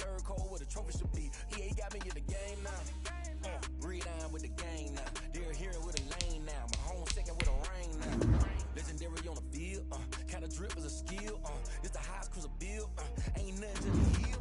third cold where the trophy should be. EA got me in the game now. Breathe down with the game now. They're here with a lane now. My home second with a rain now. Legendary on the field. Kind of drip is a skill. It's the highest cruiser bill. Ain't nothing to the hill.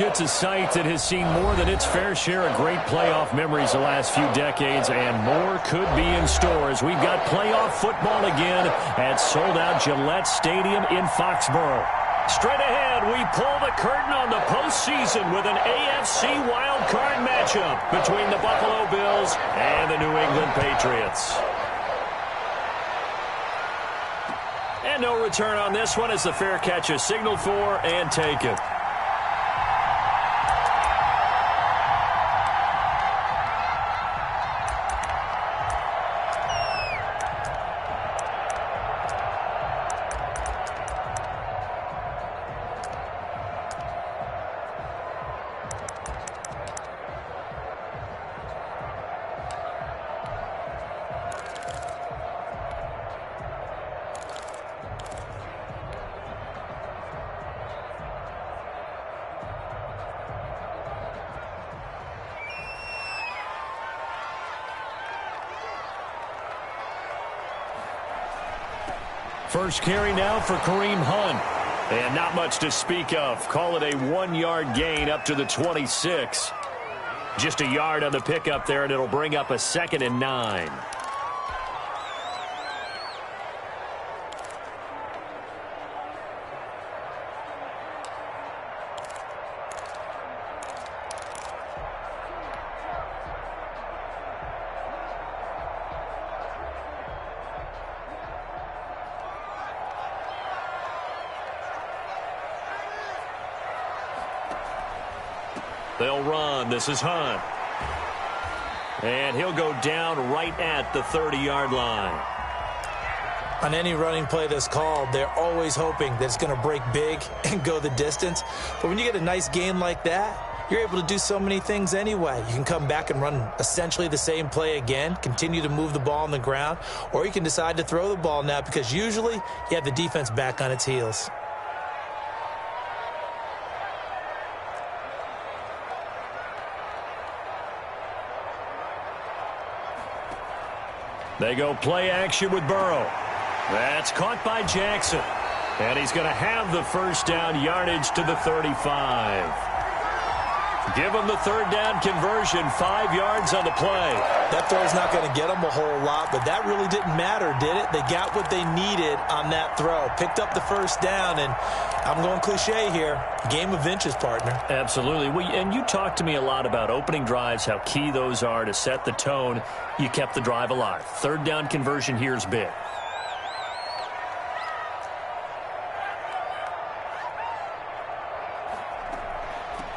It's a site that has seen more than its fair share of great playoff memories the last few decades, and more could be in store as we've got playoff football again at sold-out Gillette Stadium in Foxborough. Straight ahead, we pull the curtain on the postseason with an AFC wildcard matchup between the Buffalo Bills and the New England Patriots. And no return on this one as the fair catch is signaled for and taken. First carry now for Kareem Hunt. And not much to speak of. Call it a 1-yard gain up to the 26. Just a yard on the pickup there, and it'll bring up a 2nd and 9. They'll run. This is Hunt. And he'll go down right at the 30-yard line. On any running play that's called, they're always hoping that it's going to break big and go the distance. But when you get a nice gain like that, you're able to do so many things anyway. You can come back and run essentially the same play again, continue to move the ball on the ground, or you can decide to throw the ball now because usually you have the defense back on its heels. They go play action with Burrow. That's caught by Jackson. And he's going to have the first down, yardage to the 35. Give him the third down conversion, 5 yards on the play. That throw's not going to get them a whole lot, but that really didn't matter, did it? They got what they needed on that throw. Picked up the first down, and I'm going cliche here. Game of inches, partner. Absolutely. And you talked to me a lot about opening drives, how key those are to set the tone. You kept the drive alive. Third down conversion here is big.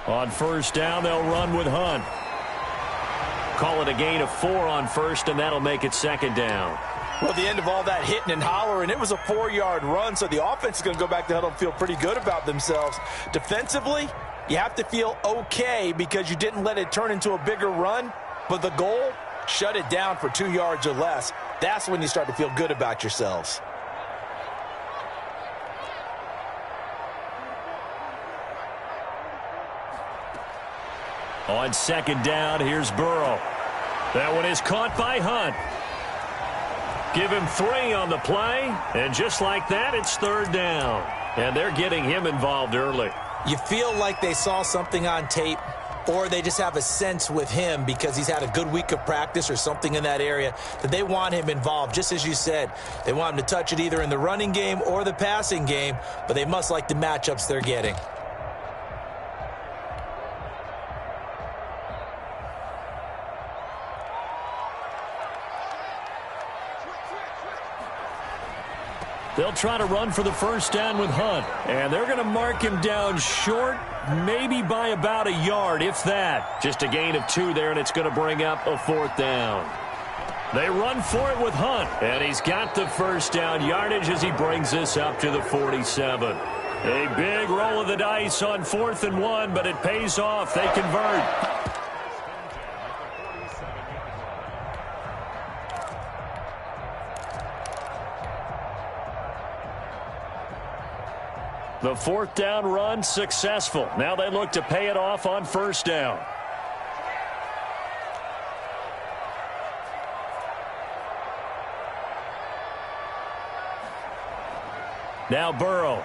On first down, they'll run with Hunt. Call it a gain of 4 on first, and that'll make it 2nd down. Well, at the end of all that hitting and hollering, it was a 4-yard run, so the offense is going to go back to huddle and feel pretty good about themselves. Defensively, you have to feel okay because you didn't let it turn into a bigger run, but the goal, shut it down for 2 yards or less. That's when you start to feel good about yourselves. On 2nd down, here's Burrow. That one is caught by Hunt. Give him 3 on the play, and just like that, it's 3rd down. And they're getting him involved early. You feel like they saw something on tape, or they just have a sense with him because he's had a good week of practice or something in that area that they want him involved. Just as you said, they want him to touch it either in the running game or the passing game, but they must like the matchups they're getting. They'll try to run for the first down with Hunt. And they're going to mark him down short, maybe by about a yard, if that. Just a gain of 2 there, and it's going to bring up a 4th down. They run for it with Hunt. And he's got the first down yardage as he brings this up to the 47. A big roll of the dice on 4th and 1, but it pays off. They convert. The 4th down run successful. Now they look to pay it off on first down. Now Burrow.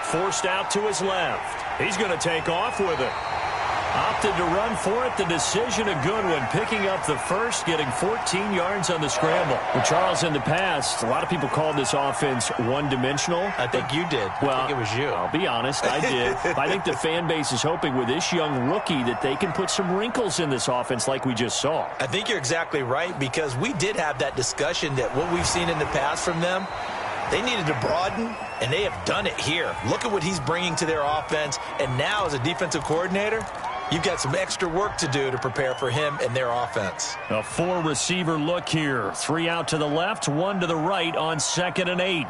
Forced out to his left. He's going to take off with it. Opted to run for it. The decision a good one. Picking up the first, getting 14 yards on the scramble. Well, Charles, in the past, a lot of people called this offense one-dimensional. I think you did. Well, I think it was you. I'll be honest, I did. I think the fan base is hoping with this young rookie that they can put some wrinkles in this offense like we just saw. I think you're exactly right because we did have that discussion that what we've seen in the past from them, they needed to broaden, and they have done it here. Look at what he's bringing to their offense, and now as a defensive coordinator, you've got some extra work to do to prepare for him and their offense. A 4-receiver look here. 3 out to the left, 1 to the right on 2nd and 8.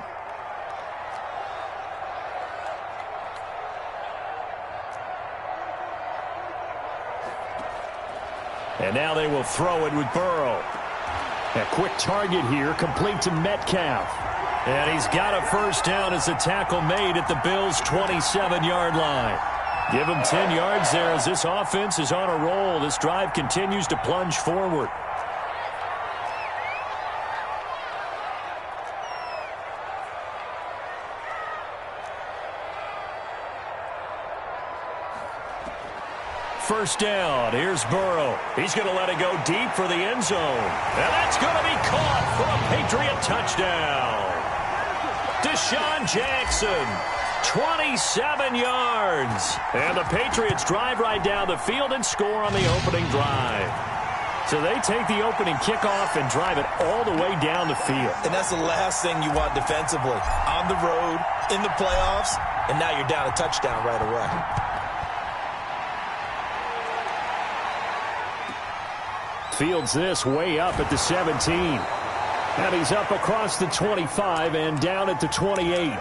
And now they will throw it with Burrow. A quick target here, complete to Metcalf. And he's got a first down as the tackle made at the Bills' 27-yard line. Give him 10 yards there as this offense is on a roll. This drive continues to plunge forward. First down. Here's Burrow. He's going to let it go deep for the end zone. And that's going to be caught for a Patriot touchdown. Deshaun Jackson. 27 yards. And the Patriots drive right down the field and score on the opening drive. So they take the opening kickoff and drive it all the way down the field. And that's the last thing you want defensively. On the road, in the playoffs, and now you're down a touchdown right away. Fields this way up at the 17. And he's up across the 25 and down at the 28.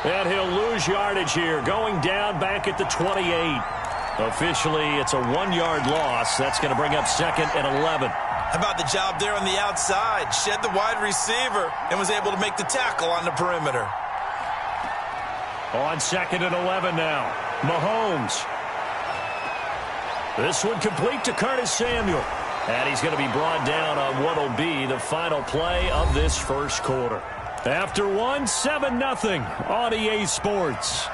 And he'll lose yardage here, going down back at the 28. Officially, it's a 1-yard loss. That's going to bring up 2nd and 11. How about the job there on the outside? Shed the wide receiver and was able to make the tackle on the perimeter. On 2nd and 11 now. Mahomes. This one complete to Curtis Samuel. And he's going to be brought down on what will be the final play of this first quarter. After 1, 7-0 on EA Sports.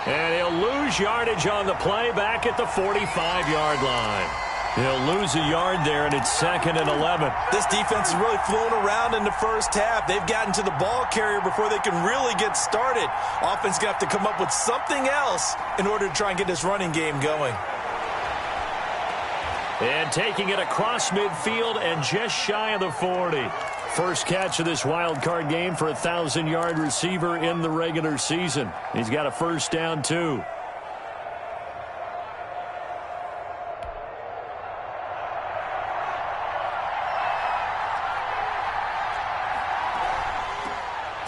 And he'll lose yardage on the play back at the 45-yard line. He'll lose a yard there, and it's 2nd and 11. This defense is really flown around in the first half. They've gotten to the ball carrier before they can really get started. Offense going to have to come up with something else in order to try and get this running game going. And taking it across midfield and just shy of the 40. First catch of this wild card game for a 1,000-yard receiver in the regular season. He's got a first down, too.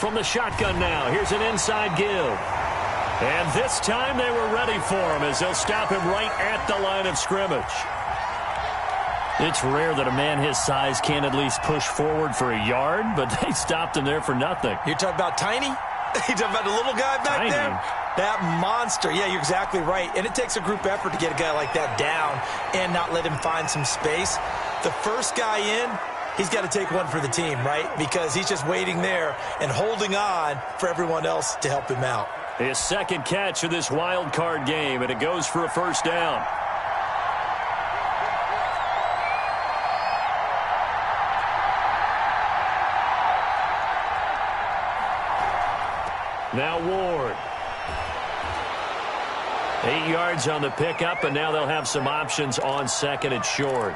From the shotgun now, here's an inside give. And this time they were ready for him as they'll stop him right at the line of scrimmage. It's rare that a man his size can't at least push forward for a yard, but they stopped him there for nothing. You're talking about Tiny? You're talking about the little guy back there? That monster. Yeah, you're exactly right. And it takes a group effort to get a guy like that down and not let him find some space. The first guy in, he's got to take one for the team, right? Because he's just waiting there and holding on for everyone else to help him out. His second catch of this wild card game, and it goes for a first down. Now Ward. 8 yards on the pickup, and now they'll have some options on second and short.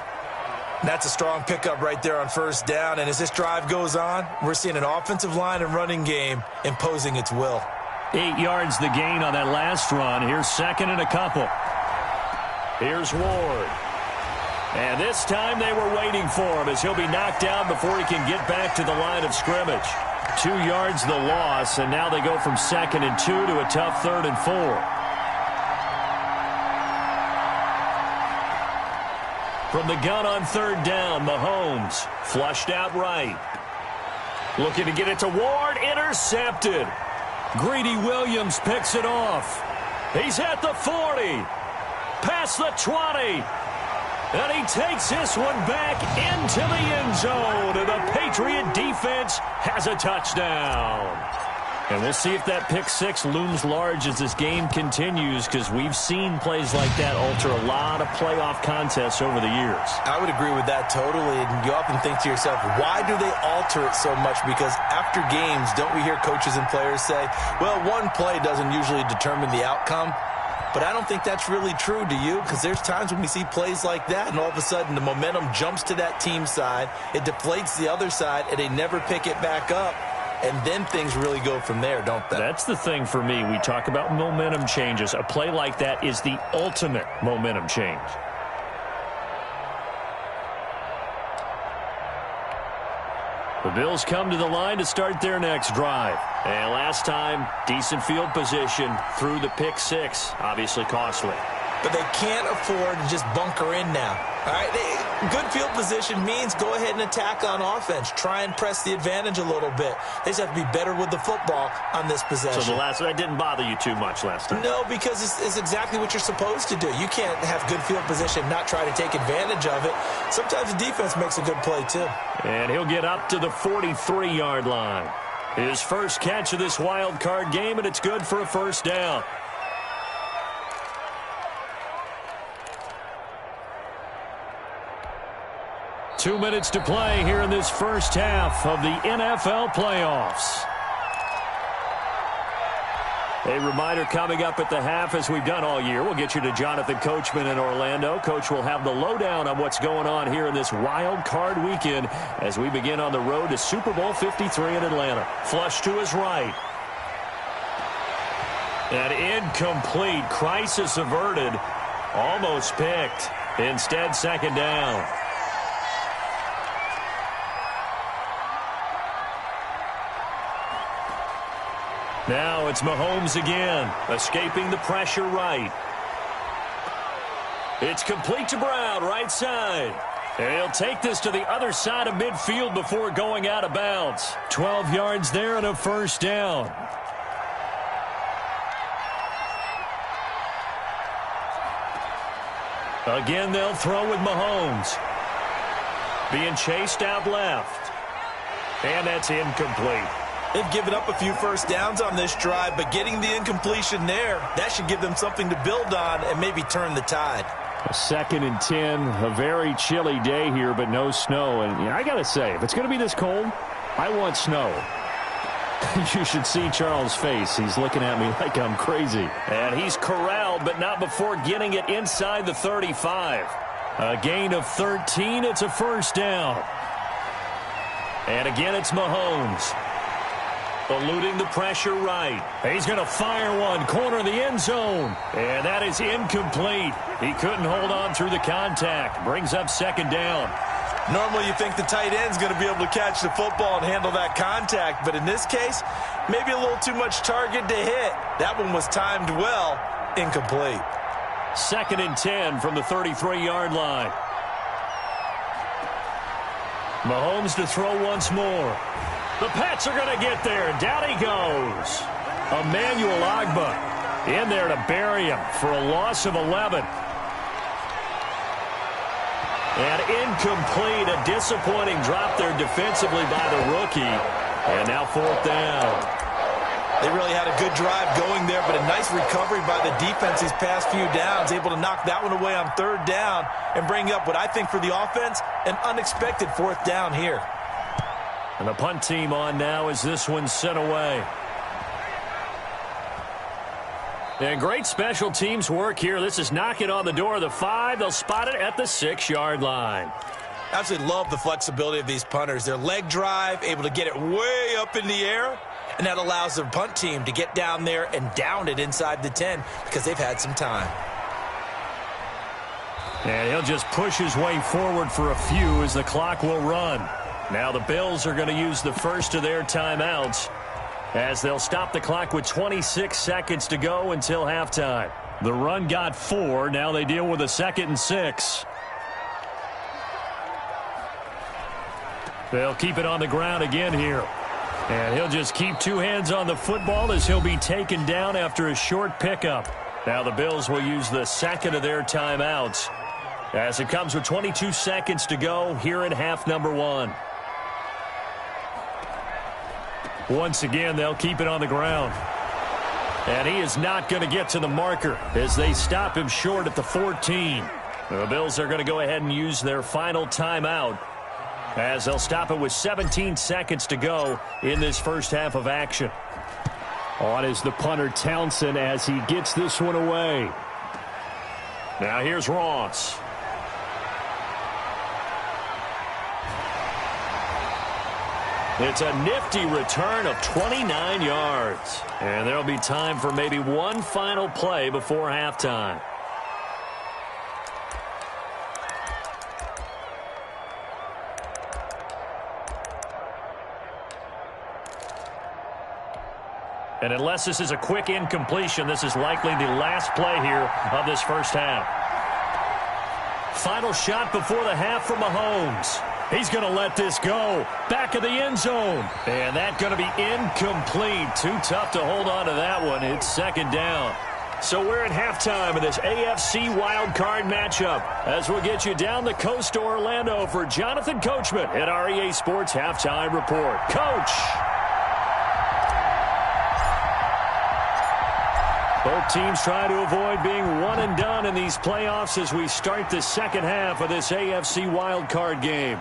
That's a strong pickup right there on first down. And as this drive goes on, we're seeing an offensive line and running game imposing its will. 8 yards the gain on that last run. Here's second and a couple. Here's Ward. And this time they were waiting for him as he'll be knocked down before he can get back to the line of scrimmage. 2 yards the loss, and now they go from 2nd and 2 to a tough 3rd and 4. From the gun on 3rd down, Mahomes flushed out right. Looking to get it to Ward, intercepted. Greedy Williams picks it off. He's at the 40, past the 20. And he takes this one back into the end zone. And the Patriot defense has a touchdown. And we'll see if that pick six looms large as this game continues, because we've seen plays like that alter a lot of playoff contests over the years. I would agree with that totally. And you often think to yourself, why do they alter it so much? Because after games, don't we hear coaches and players say, well, one play doesn't usually determine the outcome. But I don't think that's really true, do you? Because there's times when we see plays like that, and all of a sudden the momentum jumps to that team side, it deflates the other side, and they never pick it back up. And then things really go from there, don't they? That's the thing for me. We talk about momentum changes. A play like that is the ultimate momentum change. The Bills come to the line to start their next drive. And last time, decent field position through the pick six. Obviously costly. But they can't afford to just bunker in now. All right, good field position means go ahead and attack on offense. Try and press the advantage a little bit. They just have to be better with the football on this possession. So that didn't bother you too much last time? No, because it's exactly what you're supposed to do. You can't have good field position and not try to take advantage of it. Sometimes the defense makes a good play too. And he'll get up to the 43-yard line. His first catch of this wild card game, and it's good for a first down. Two minutes to play here in this first half of the NFL playoffs. A reminder coming up at the half, as we've done all year. We'll get you to Jonathan Coachman in Orlando. Coach will have the lowdown on what's going on here in this wild card weekend as we begin on the road to Super Bowl 53 in Atlanta. Flush to his right. And incomplete. Crisis averted. Almost picked. Instead, second down. Now it's Mahomes again, escaping the pressure right. It's complete to Brown, right side. And he'll take this to the other side of midfield before going out of bounds. 12 yards there and a first down. Again, they'll throw with Mahomes. Being chased out left. And that's incomplete. They've given up a few first downs on this drive, but getting the incompletion there, that should give them something to build on and maybe turn the tide. A 2nd and 10, a very chilly day here, but no snow. And I got to say, if it's going to be this cold, I want snow. You should see Charles' face. He's looking at me like I'm crazy. And he's corralled, but not before getting it inside the 35. A gain of 13, it's a first down. And again, it's Mahomes. Eluding the pressure right. He's going to fire one, corner of the end zone. And that is incomplete. He couldn't hold on through the contact. Brings up second down. Normally you think the tight end's going to be able to catch the football and handle that contact, but in this case, maybe a little too much target to hit. That one was timed well, incomplete. 2nd and 10 from the 33-yard line. Mahomes to throw once more. The Pats are going to get there. Down he goes. Emmanuel Ogbah in there to bury him for a loss of 11. And incomplete, a disappointing drop there defensively by the rookie. And now 4th down. They really had a good drive going there, but a nice recovery by the defense these past few downs, able to knock that one away on 3rd down and bring up what I think for the offense, an unexpected 4th down here. And the punt team on now as this one's sent away. And great special teams work here. This is knocking on the door of the 5. They'll spot it at the 6-yard line. Absolutely love the flexibility of these punters. Their leg drive, able to get it way up in the air, and that allows their punt team to get down there and down it inside the 10 because they've had some time. And he'll just push his way forward for a few as the clock will run. Now the Bills are going to use the first of their timeouts as they'll stop the clock with 26 seconds to go until halftime. The run got 4. Now they deal with a 2nd and 6. They'll keep it on the ground again here. And he'll just keep 2 hands on the football as he'll be taken down after a short pickup. Now the Bills will use the 2nd of their timeouts as it comes with 22 seconds to go here in half number 1. Once again, they'll keep it on the ground. And he is not going to get to the marker as they stop him short at the 14. The Bills are going to go ahead and use their final timeout as they'll stop it with 17 seconds to go in this first half of action. On is the punter Townsend as he gets this one away. Now here's Ross. It's a nifty return of 29 yards. And there'll be time for maybe one final play before halftime. And unless this is a quick incompletion, this is likely the last play here of this first half. Final shot before the half from Mahomes. He's going to let this go. Back of the end zone. And that's going to be incomplete. Too tough to hold on to that one. It's 2nd down. So we're at halftime of this AFC wildcard matchup as we'll get you down the coast to Orlando for Jonathan Coachman at our EA Sports Halftime Report. Coach! Both teams try to avoid being one and done in these playoffs as we start the second half of this AFC wildcard game.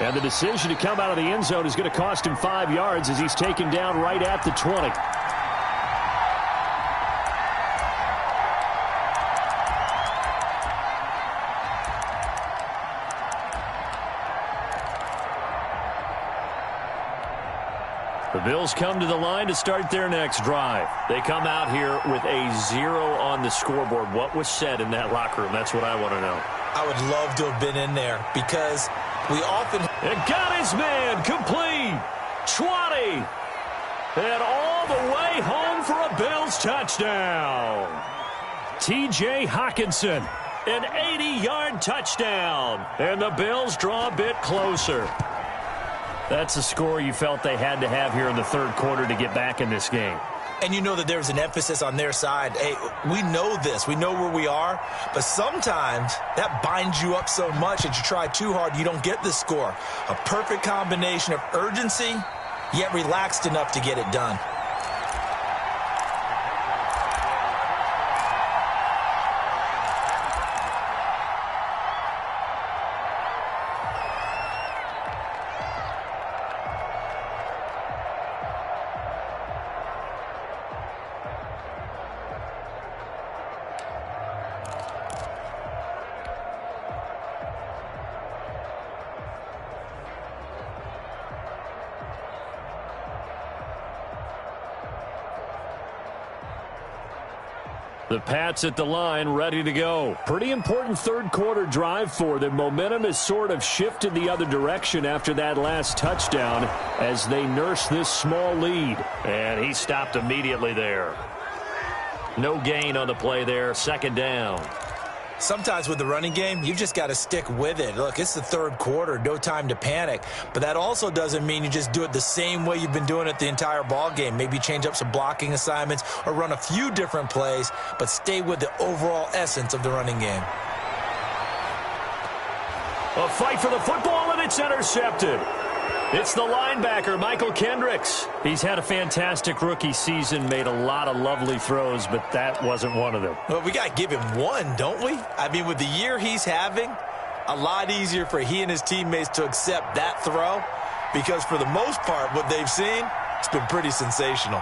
And the decision to come out of the end zone is going to cost him 5 yards as he's taken down right at the 20. The Bills come to the line to start their next drive. They come out here with a 0 on the scoreboard. What was said in that locker room? That's what I want to know. I would love to have been in there because we often... It got his man complete. 20. And all the way home for a Bills touchdown. T.J. Hockenson, an 80-yard touchdown. And the Bills draw a bit closer. That's the score you felt they had to have here in the third quarter to get back in this game. And you know that there's an emphasis on their side. Hey, we know this. We know where we are. But sometimes that binds you up so much that you try too hard, you don't get the score. A perfect combination of urgency, yet relaxed enough to get it done. The Pats at the line, ready to go. Pretty important third-quarter drive for them. Momentum has sort of shifted the other direction after that last touchdown as they nurse this small lead. And he stopped immediately there. No gain on the play there, second down. Sometimes with the running game, you've just got to stick with it. Look, it's the third quarter, no time to panic. But that also doesn't mean you just do it the same way you've been doing it the entire ball game. Maybe change up some blocking assignments or run a few different plays, but stay with the overall essence of the running game. A fight for the football, and it's intercepted. It's the linebacker, Michael Kendricks. He's had a fantastic rookie season, made a lot of lovely throws, but that wasn't one of them. Well, we got to give him one, don't we? I mean, with the year he's having, a lot easier for he and his teammates to accept that throw because for the most part, what they've seen, it's been pretty sensational.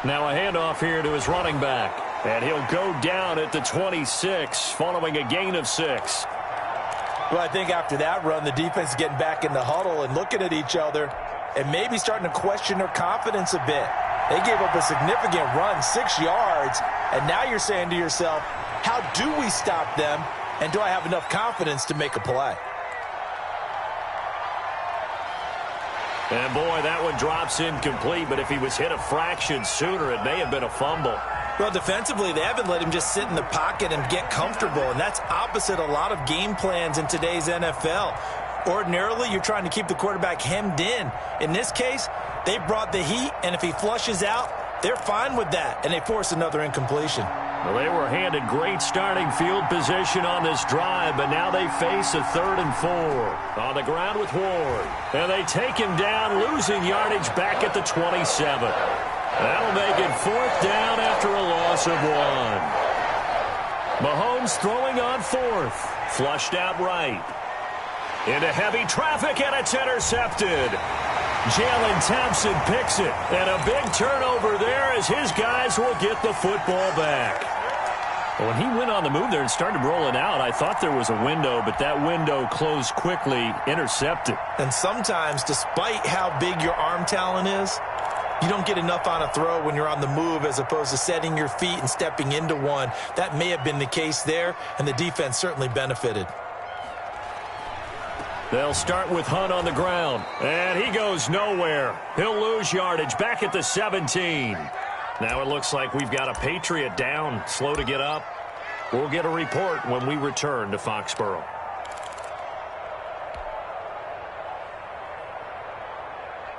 Now a handoff here to his running back, and he'll go down at the 26 following a gain of 6. Well, I think after that run, the defense is getting back in the huddle and looking at each other and maybe starting to question their confidence a bit. They gave up a significant run, 6 yards, and now you're saying to yourself, how do we stop them, and do I have enough confidence to make a play? And, boy, that one drops incomplete, but if he was hit a fraction sooner, it may have been a fumble. Well, defensively, they haven't let him just sit in the pocket and get comfortable, and that's opposite a lot of game plans in today's NFL. Ordinarily, you're trying to keep the quarterback hemmed in. In this case, they brought the heat, and if he flushes out, they're fine with that, and they force another incompletion. Well, they were handed great starting field position on this drive, but now they face a 3rd and 4. On the ground with Ward. And they take him down, losing yardage back at the 27. That'll make it 4th down after a loss of 1. Mahomes throwing on 4th. Flushed out right. Into heavy traffic, and it's intercepted. Jalen Thompson picks it. And a big turnover there as his guys will get the football back. When he went on the move there and started rolling out, I thought there was a window, but that window closed quickly, intercepted. And sometimes, despite how big your arm talent is, you don't get enough on a throw when you're on the move as opposed to setting your feet and stepping into one. That may have been the case there, and the defense certainly benefited. They'll start with Hunt on the ground, and he goes nowhere. He'll lose yardage back at the 17. Now it looks like we've got a Patriot down, slow to get up. We'll get a report when we return to Foxborough.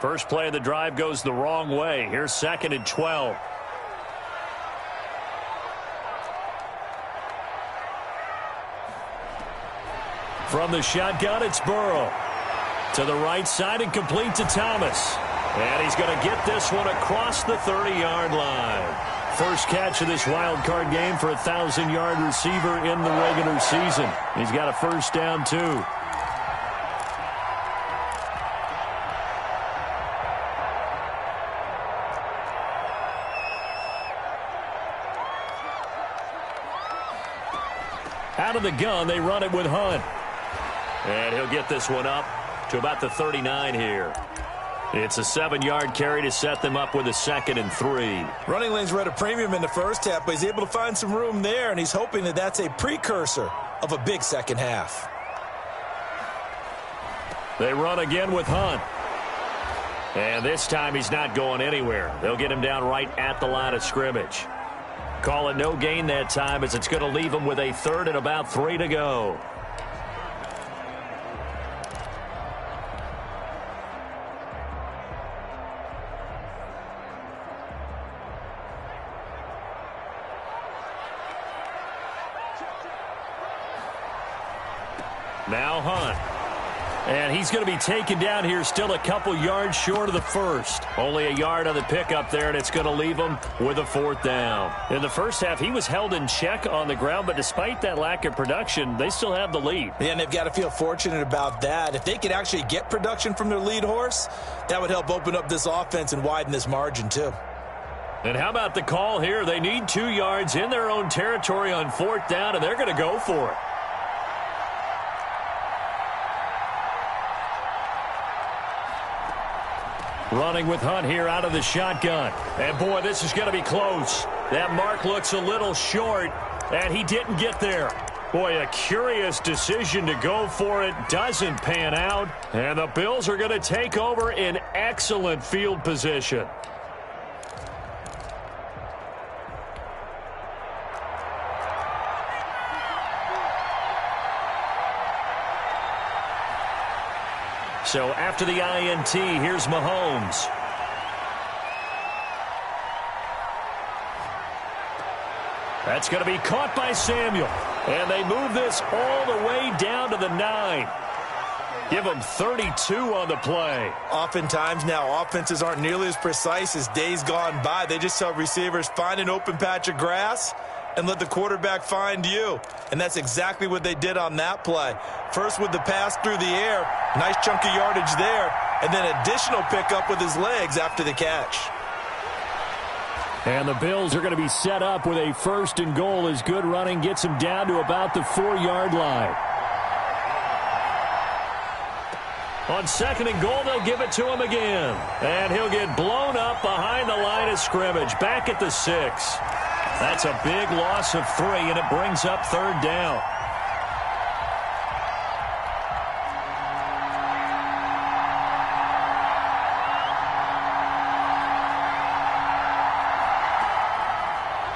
First play of the drive goes the wrong way. Here's 2nd and 12. From the shotgun, it's Burrow. To the right side and complete to Thomas. And he's going to get this one across the 30-yard line. First catch of this wild card game for a 1,000-yard receiver in the regular season. He's got a first down, too. Out of the gun, they run it with Hunt. And he'll get this one up to about the 39 here. It's a 7-yard carry to set them up with a 2nd and 3. Running lanes were at a premium in the first half, but he's able to find some room there, and he's hoping that that's a precursor of a big second half. They run again with Hunt. And this time he's not going anywhere. They'll get him down right at the line of scrimmage. Call it no gain that time as it's going to leave him with a 3rd and about 3 to go. Now Hunt. And he's going to be taken down here still a couple yards short of the first. Only a yard on the pickup there, and it's going to leave him with a 4th down. In the first half, he was held in check on the ground, but despite that lack of production, they still have the lead. Yeah, and they've got to feel fortunate about that. If they could actually get production from their lead horse, that would help open up this offense and widen this margin, too. And how about the call here? They need 2 yards in their own territory on 4th down, and they're going to go for it. Running with Hunt here out of the shotgun. And, boy, this is going to be close. That mark looks a little short, and he didn't get there. Boy, a curious decision to go for it. Doesn't pan out. And the Bills are going to take over in excellent field position. So after the INT, here's Mahomes. That's going to be caught by Samuel. And they move this all the way down to the 9. Give them 32 on the play. Oftentimes now, offenses aren't nearly as precise as days gone by. They just tell receivers, find an open patch of grass and let the quarterback find you. And that's exactly what they did on that play. First with the pass through the air, nice chunk of yardage there, and then additional pickup with his legs after the catch. And the Bills are going to be set up with a 1st and goal as good running gets them down to about the 4-yard line. On 2nd and goal, they'll give it to him again. And he'll get blown up behind the line of scrimmage, back at the 6. That's a big loss of 3, and it brings up 3rd down.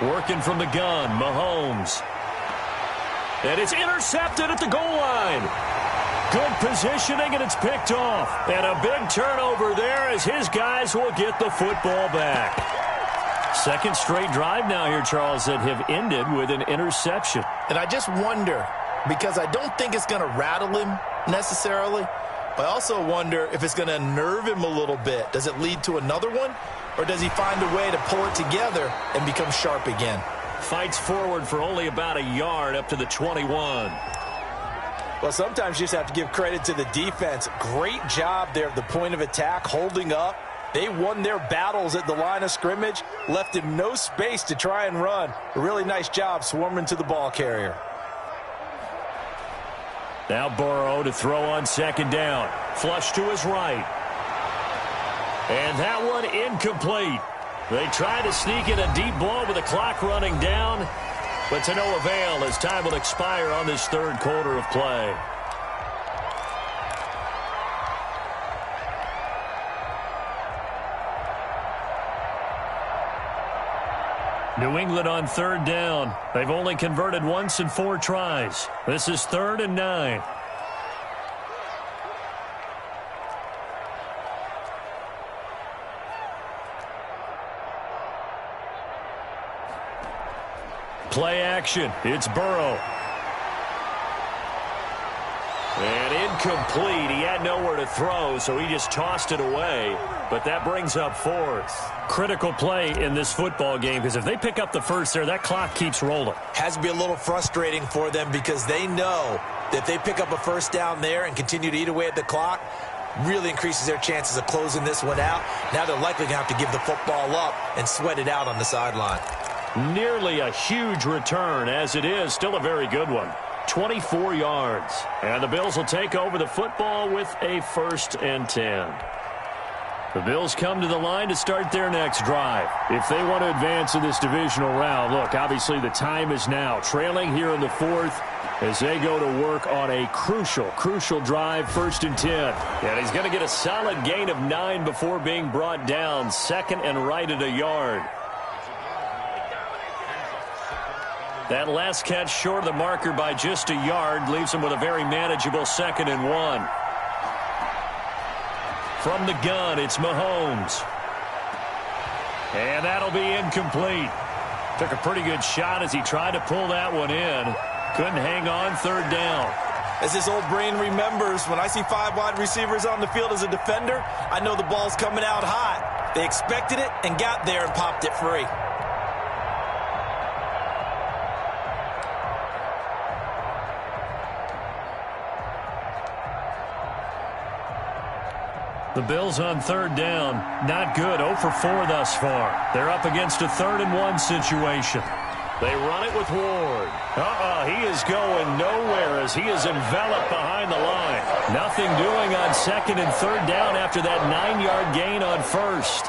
Working from the gun, Mahomes. And it's intercepted at the goal line. Good positioning, and it's picked off. And a big turnover there as his guys will get the football back. 2nd straight drive now here, Charles, that have ended with an interception. And I just wonder, because I don't think it's going to rattle him necessarily, but I also wonder if it's going to unnerve him a little bit. Does it lead to another one? Or does he find a way to pull it together and become sharp again? Fights forward for only about a yard up to the 21. Well, sometimes you just have to give credit to the defense. Great job there at the point of attack, holding up. They won their battles at the line of scrimmage, left him no space to try and run. A really nice job swarming to the ball carrier. Now Burrow to throw on 2nd down. Flush to his right. And that one incomplete. They try to sneak in a deep ball with the clock running down, but to no avail as time will expire on this 3rd quarter of play. New England on 3rd down. They've only converted once in 4 tries. This is 3rd and 9. Play action. It's Burrow. And incomplete. He had nowhere to throw, so he just tossed it away. But that brings up 4th. Critical play in this football game, because if they pick up the 1st there, that clock keeps rolling. Has to be a little frustrating for them because they know that if they pick up a 1st down there and continue to eat away at the clock, really increases their chances of closing this one out. Now they're likely going to have to give the football up and sweat it out on the sideline. Nearly a huge return. As it is, still a very good one. 24 yards. And the Bills will take over the football with a 1st and 10. The Bills come to the line to start their next drive. If they want to advance in this divisional round, look, obviously the time is now. Trailing here in the 4th as they go to work on a crucial drive, 1st and 10. And he's going to get a solid gain of 9 before being brought down. 2nd and right at a yard. That last catch short of the marker by just a yard leaves him with a very manageable 2nd and 1. From the gun, it's Mahomes. And that'll be incomplete. Took a pretty good shot as he tried to pull that one in. Couldn't hang on, 3rd down. As his old brain remembers, when I see 5 wide receivers on the field as a defender, I know the ball's coming out hot. They expected it and got there and popped it free. The Bills on 3rd down. Not good. 0 for 4 thus far. They're up against a 3rd and 1 situation. They run it with Ward. He is going nowhere as he is enveloped behind the line. Nothing doing on second and third down after that 9-yard gain on first.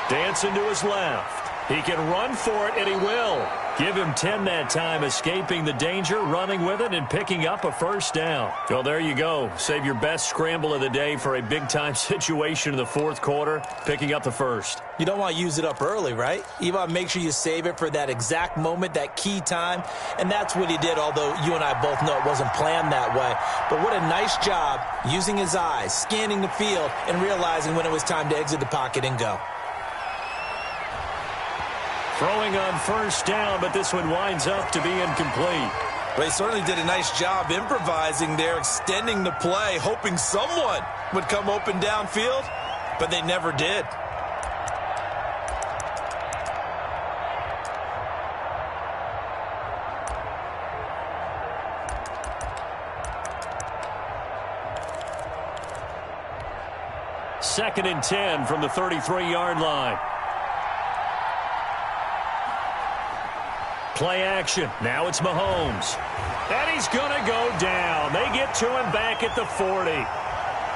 Dancing to his left. He can run for it, and he will. Give him 10 that time, escaping the danger, running with it, and picking up a first down. Well, there you go. Save your best scramble of the day for a big-time situation in the fourth quarter, picking up the first. You don't want to use it up early, right? You want to make sure you save it for that exact moment, that key time, and that's what he did, although you and I both know it wasn't planned that way. But what a nice job using his eyes, scanning the field, and realizing when it was time to exit the pocket and go. Throwing on first down, but this one winds up to be incomplete. Well, he certainly did a nice job improvising there, extending the play, hoping someone would come open downfield, but they never did. Second and 10 from the 33-yard line. Play action. Now it's Mahomes. And he's going to go down. They get to him back at the 40.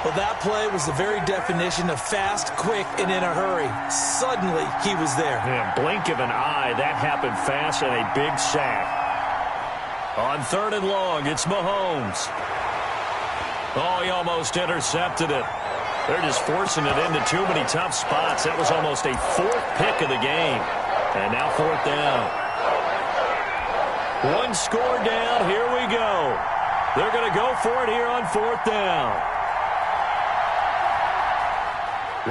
Well, that play was the very definition of fast, quick, and in a hurry. Suddenly, he was there. Yeah, blink of an eye. That happened fast and a big sack. On third and long, it's Mahomes. Oh, he almost intercepted it. They're just forcing it into too many tough spots. That was almost a fourth pick of the game. And now fourth down. One score down. Here we go. They're going to go for it here on fourth down.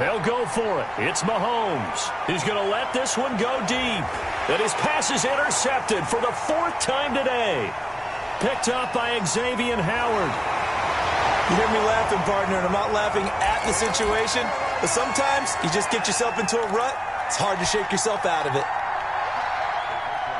They'll go for it. It's Mahomes. He's going to let this one go deep. And his pass is intercepted for the fourth time today. Picked up by Xavier Howard. You hear me laughing, partner, and I'm not laughing at the situation. But sometimes you just get yourself into a rut. It's hard to shake yourself out of it.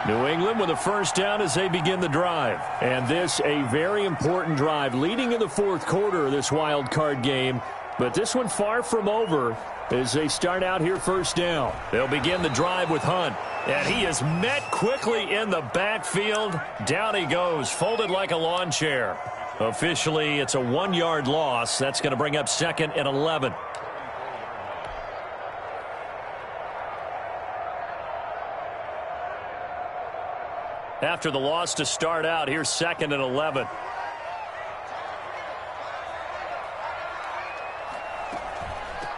New England with a first down as they begin the drive. And this a very important drive leading in the fourth quarter of this wild card game. But this one far from over as they start out here first down. They'll begin the drive with Hunt. And he is met quickly in the backfield. Down he goes, folded like a lawn chair. Officially, it's a 1-yard loss. That's going to bring up second and 11. After the loss to start out, here's second and 11.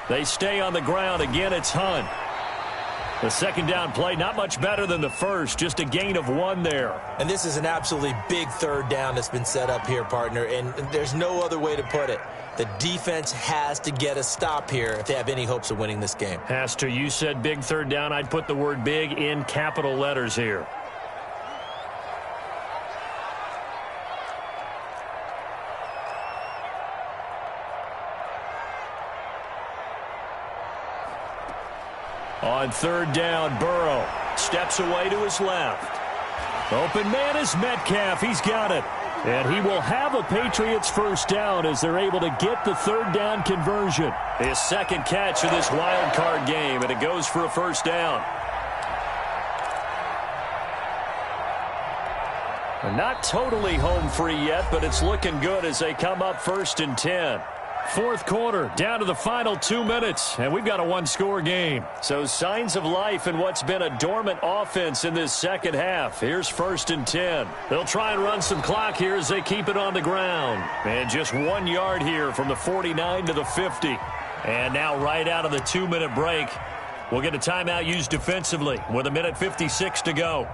They stay on the ground. Again, it's Hunt. The second down play, not much better than the first, just a gain of 1 there. And this is an absolutely big third down that's been set up here, partner, and there's no other way to put it. The defense has to get a stop here if they have any hopes of winning this game. Has to. You said big third down. I'd put the word big in capital letters here. On third down, Burrow steps away to his left. Open man is Metcalf. He's got it. And he will have a Patriots first down as they're able to get the third down conversion. His second catch of this wild card game, and it goes for a first down. Not totally home free yet, but it's looking good as they come up first and 10. Fourth quarter, down to the final 2 minutes, and we've got a one-score game. So signs of life in what's been a dormant offense in this second half. Here's first and 10. They'll try and run some clock here as they keep it on the ground. And just 1 yard here from the 49 to the 50. And now right out of the 2-minute break, we'll get a timeout used defensively with 1:56 to go.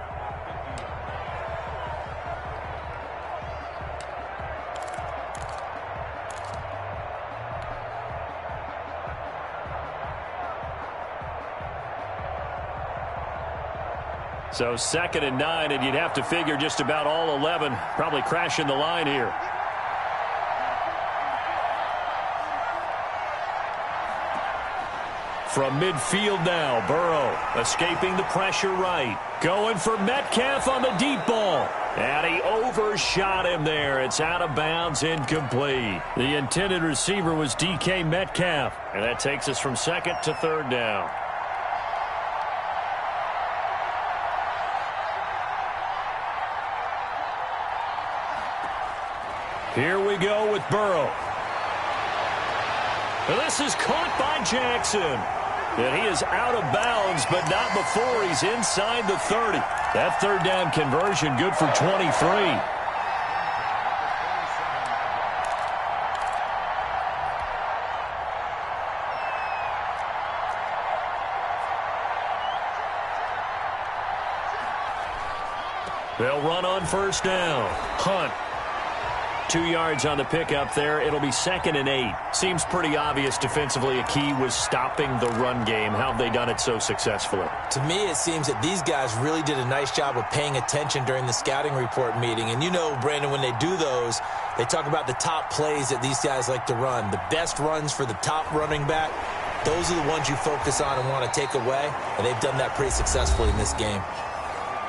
So second and 9, and you'd have to figure just about all 11 probably crashing the line here. From midfield now, Burrow escaping the pressure right. Going for Metcalf on the deep ball. And he overshot him there. It's out of bounds, incomplete. The intended receiver was DK Metcalf. And that takes us from second to third down. Here we go with Burrow. This is caught by Jackson. And he is out of bounds, but not before he's inside the 30. That third down conversion good for 23. They'll run on first down. Hunt. 2 yards on the pickup there. It'll be 2nd and 8. Seems pretty obvious defensively a key was stopping the run game. How have they done it so successfully? To me, it seems that these guys really did a nice job of paying attention during the scouting report meeting. And you know, Brandon, when they do those, they talk about the top plays that these guys like to run. The best runs for the top running back, those are the ones you focus on and want to take away. And they've done that pretty successfully in this game.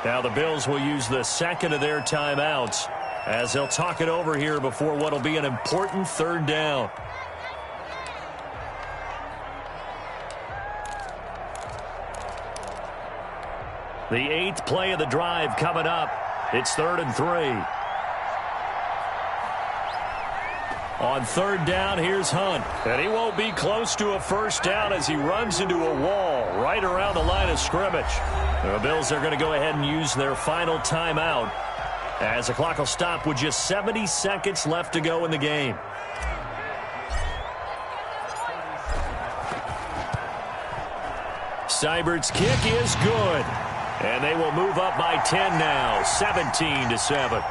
Now the Bills will use the second of their timeouts as they'll talk it over here before what will be an important third down. The 8th play of the drive coming up. It's 3rd and 3. On third down, here's Hunt. And he won't be close to a first down as he runs into a wall right around the line of scrimmage. The Bills are going to go ahead and use their final timeout as the clock will stop with just 70 seconds left to go in the game. Seibert's kick is good. And they will move up by 10 now, 17-7.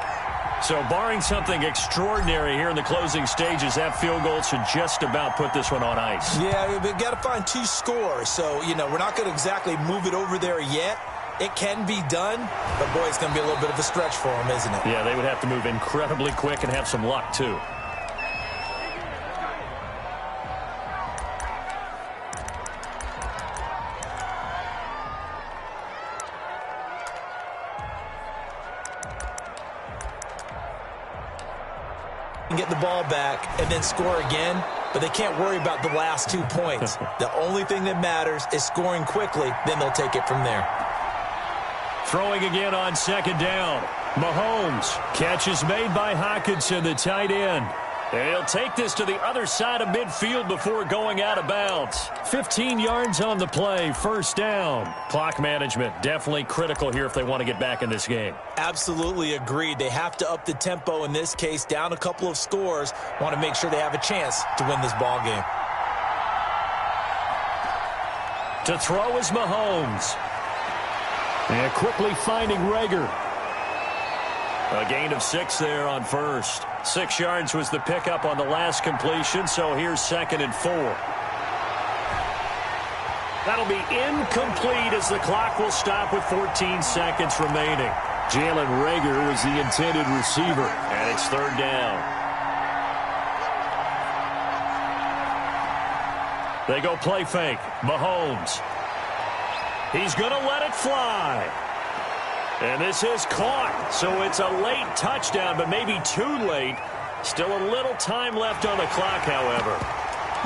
So barring something extraordinary here in the closing stages, that field goal should just about put this one on ice. Yeah, we've got to find 2 scores. So, you know, we're not going to exactly move it over there yet. It can be done, but, boy, it's going to be a little bit of a stretch for them, isn't it? Yeah, they would have to move incredibly quick and have some luck, too. And get the ball back and then score again, but they can't worry about the last 2 points. The only thing that matters is scoring quickly, then they'll take it from there. Throwing again on second down. Mahomes. Catch is made by Hockenson, the tight end. And he'll take this to the other side of midfield before going out of bounds. 15 yards on the play, first down. Clock management definitely critical here if they want to get back in this game. Absolutely agreed. They have to up the tempo in this case, down a couple of scores. Want to make sure they have a chance to win this ball game. To throw is Mahomes. And quickly finding Reagor. A gain of 6 there on first. 6 yards was the pickup on the last completion, so here's 2nd and 4. That'll be incomplete as the clock will stop with 14 seconds remaining. Jalen Reagor was the intended receiver, and it's 3rd down. They go play fake. Mahomes. He's going to let it fly. And this is caught, so it's a late touchdown, but maybe too late. Still a little time left on the clock, however.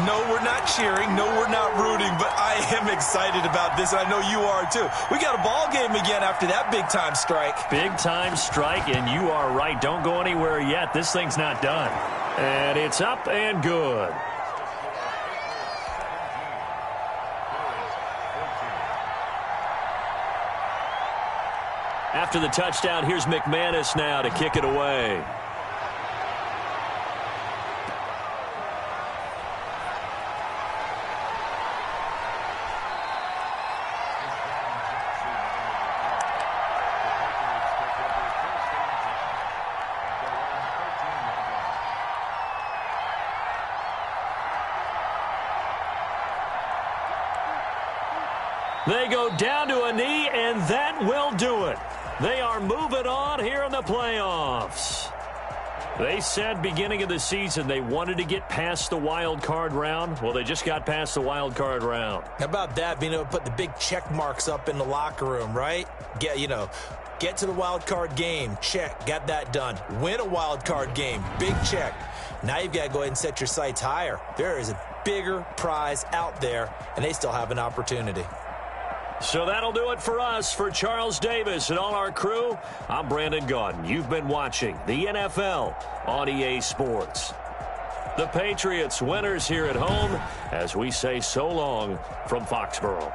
No, we're not cheering. No, we're not rooting, but I am excited about this. I know you are, too. We got a ball game again after that big-time strike. Big-time strike, and you are right. Don't go anywhere yet. This thing's not done. And it's up and good. After the touchdown, here's McManus now to kick it away. They go down to a knee, and that will do it. They are moving on here in the playoffs. They said beginning of the season they wanted to get past the wild card round. Well, they just got past the wild card round. How about that, being able to put the big check marks up in the locker room, right? Get to the wild card game, check, got that done. Win a wild card game, big check. Now you've got to go ahead and set your sights higher. There is a bigger prize out there, and they still have an opportunity. So that'll do it for us. For Charles Davis and all our crew, I'm Brandon Gaudin. You've been watching the NFL on EA Sports. The Patriots winners here at home as we say so long from Foxborough.